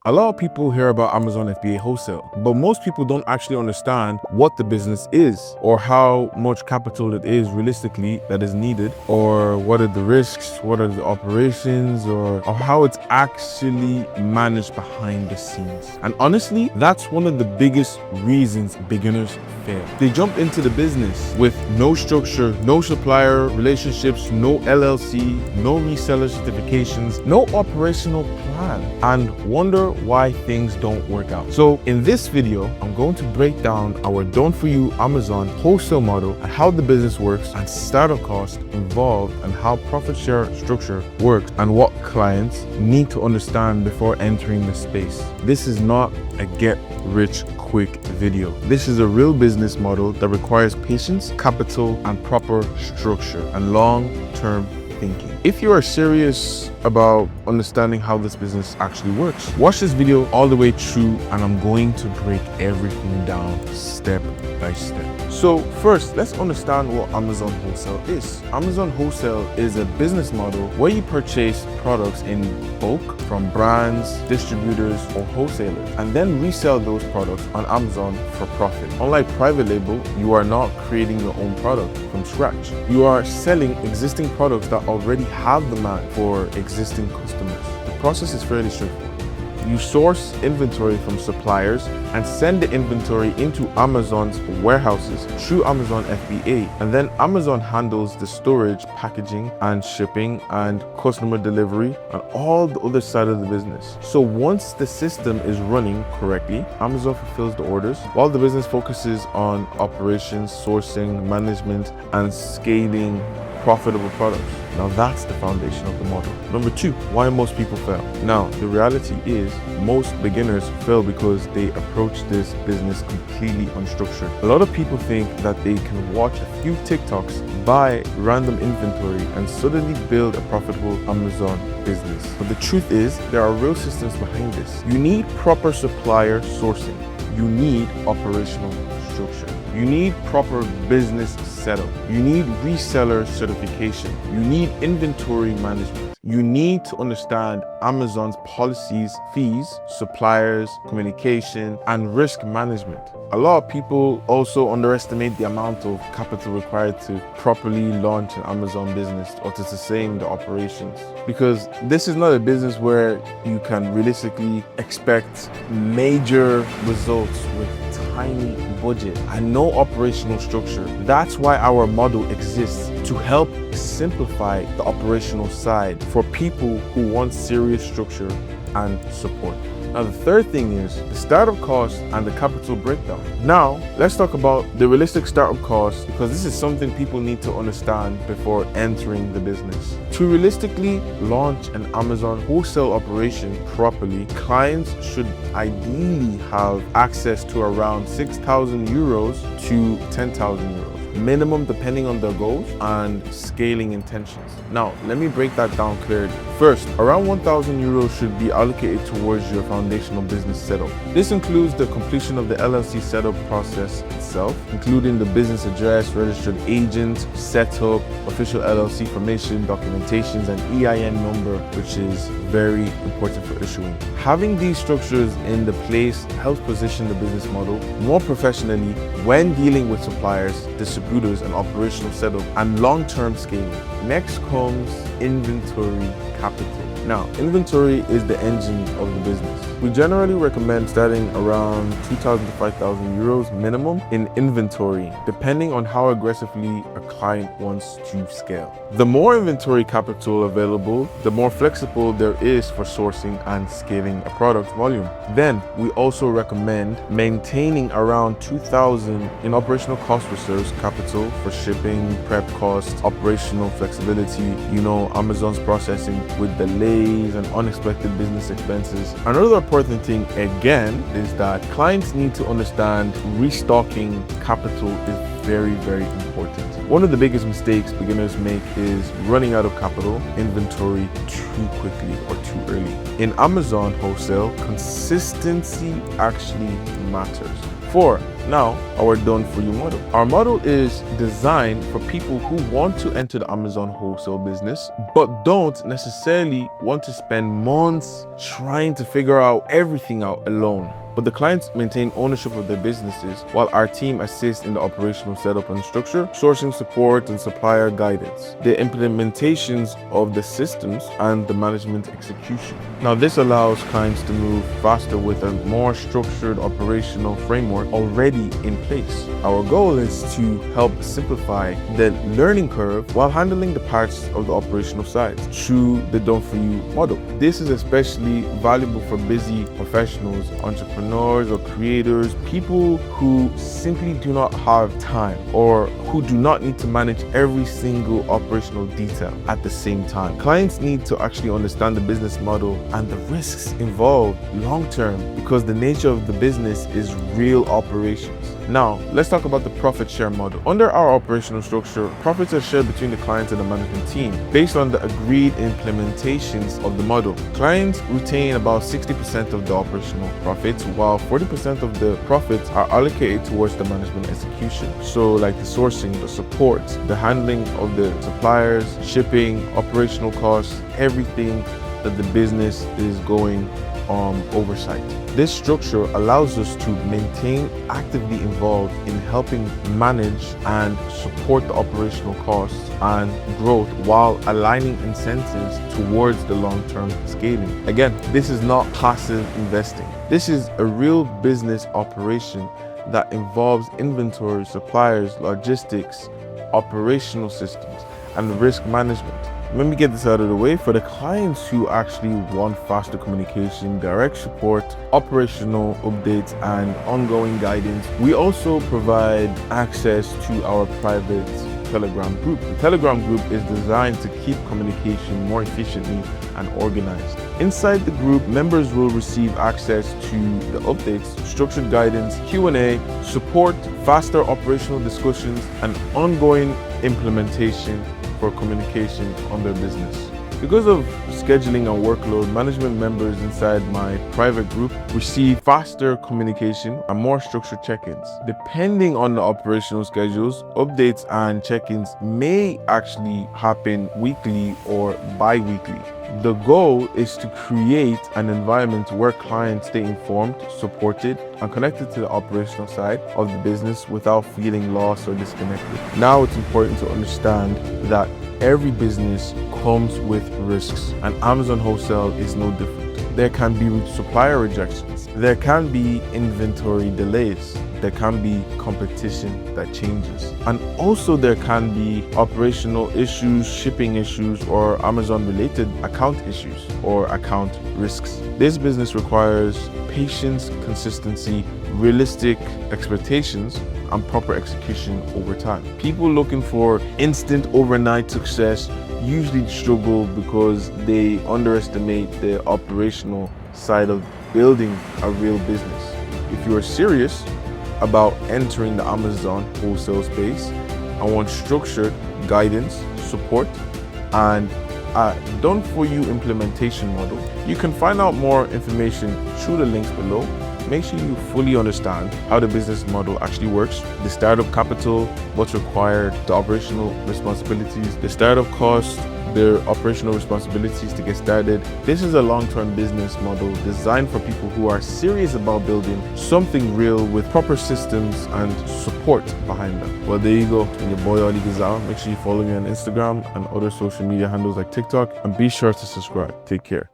A lot of people hear about Amazon FBA Wholesale, but most people don't actually understand what the business is or how much capital it is realistically that is needed, or what are the risks, what are the operations, or how it's actually managed behind the scenes. And honestly, that's one of the biggest reasons beginners fail. They jump into the business with no structure, no supplier relationships, no LLC, no reseller certifications, no operational plan, and wonder why things don't work out. So in this video, I'm going to break down our done for you Amazon wholesale model and how the business works and startup costs involved and how profit share structure works and what clients need to understand before entering the space. This is not a get rich quick video. This is a real business model that requires patience, capital, and proper structure and long-term thinking. If you are serious about understanding how this business actually works, watch this video all the way through and I'm going to break everything down step by step. So first, let's understand what Amazon Wholesale is. Amazon Wholesale is a business model where you purchase products in bulk from brands, distributors, or wholesalers, and then resell those products on Amazon for profit. Unlike private label, you are not creating your own product from scratch. You are selling existing products that already have demand for existing customers. The process is fairly straightforward. You source inventory from suppliers and send the inventory into Amazon's warehouses through Amazon FBA, and then Amazon handles the storage, packaging, and shipping and customer delivery and all the other side of the business. So once the system is running correctly, Amazon fulfills the orders while the business focuses on operations, sourcing, management, and scaling profitable products. Now that's the foundation of the model. Number two, why most people fail. Now, the reality is most beginners fail because they approach this business completely unstructured. A lot of people think that they can watch a few TikToks, buy random inventory, and suddenly build a profitable Amazon business. But the truth is, there are real systems behind this. You need proper supplier sourcing. You need operational structure. You need proper business setup. You need reseller certification. You need inventory management. You need to understand Amazon's policies, fees, suppliers, communication, and risk management. A lot of people also underestimate the amount of capital required to properly launch an Amazon business or to sustain the operations. Because this is not a business where you can realistically expect major results with tiny budget and no operational structure. That's why our model exists, to help simplify the operational side for people who want serious structure and support. Now, the third thing is the startup cost and the capital breakdown. Now, let's talk about the realistic startup cost, because this is something people need to understand before entering the business. To realistically launch an Amazon wholesale operation properly, clients should ideally have access to around 6,000 euros to 10,000 euros. Minimum, depending on their goals and scaling intentions. Now, let me break that down clearly. First, around 1,000 euros should be allocated towards your foundational business setup. This includes the completion of the LLC setup process itself, including the business address, registered agent, setup, official LLC formation, documentations, and EIN number, which is very important for issuing. Having these structures in the place helps position the business model more professionally when dealing with suppliers, distributors, and operational setup and long-term scaling. Next comes inventory capital. Now, inventory is the engine of the business. We generally recommend starting around 2,000 to 5,000 euros minimum in inventory, depending on how aggressively a client wants to scale. The more inventory capital available, the more flexible there is for sourcing and scaling a product volume. Then, we also recommend maintaining around 2,000 in operational cost reserves capital for shipping, prep costs, operational flexibility, Amazon's processing with delays and unexpected business expenses. Another important thing again is that clients need to understand restocking capital is very, very important. One of the biggest mistakes beginners make is running out of capital inventory too quickly or too early. In Amazon Wholesale, consistency actually matters. 4, Now, our done-for-you model. Our model is designed for people who want to enter the Amazon wholesale business, but don't necessarily want to spend months trying to figure out everything out alone. But the clients maintain ownership of their businesses while our team assists in the operational setup and structure, sourcing support and supplier guidance, the implementations of the systems and the management execution. Now this allows clients to move faster with a more structured operational framework already in place. Our goal is to help simplify the learning curve while handling the parts of the operational side through the done-for-you model. This is especially valuable for busy professionals, entrepreneurs, or creators, people who simply do not have time or who do not need to manage every single operational detail at the same time. Clients need to actually understand the business model and the risks involved long term because the nature of the business is real operations. Now, let's talk about the profit share model. Under our operational structure, profits are shared between the clients and the management team based on the agreed implementations of the model. Clients retain about 60% of the operational profits, while 40% of the profits are allocated towards the management execution. So like the sourcing, the support, the handling of the suppliers, shipping, operational costs, everything that the business is going oversight. This structure allows us to maintain actively involved in helping manage and support the operational costs and growth while aligning incentives towards the long-term scaling. Again, this is not passive investing. This is a real business operation that involves inventory, suppliers, logistics, operational systems, and risk management. Let me get this out of the way. For the clients who actually want faster communication, direct support, operational updates, and ongoing guidance, we also provide access to our private Telegram group. The Telegram group is designed to keep communication more efficiently and organized. Inside the group, members will receive access to the updates, structured guidance, Q&A, support, faster operational discussions, and ongoing implementation for communication on their business. Because of scheduling and workload, management members inside my private group receive faster communication and more structured check-ins. Depending on the operational schedules, updates and check-ins may actually happen weekly or bi-weekly. The goal is to create an environment where clients stay informed, supported, and connected to the operational side of the business without feeling lost or disconnected. Now it's important to understand that every business comes with risks, and Amazon Wholesale is no different. There can be supplier rejections, there can be inventory delays, there can be competition that changes, and also there can be operational issues, shipping issues, or Amazon related account issues or account risks. This business requires patience, consistency, realistic expectations, and proper execution over time. People looking for instant overnight success usually struggle because they underestimate the operational side of building a real business. If you are serious about entering the Amazon wholesale space and want structured guidance, support, and a done-for-you implementation model, you can find out more information through the links below. Make sure you fully understand how the business model actually works, the startup capital, what's required, the operational responsibilities, the startup cost, their operational responsibilities to get started. This is a long-term business model designed for people who are serious about building something real with proper systems and support behind them. Well, there you go. And your boy Ali Gazal. Make sure you follow me on Instagram and other social media handles like TikTok, and be sure to subscribe. Take care.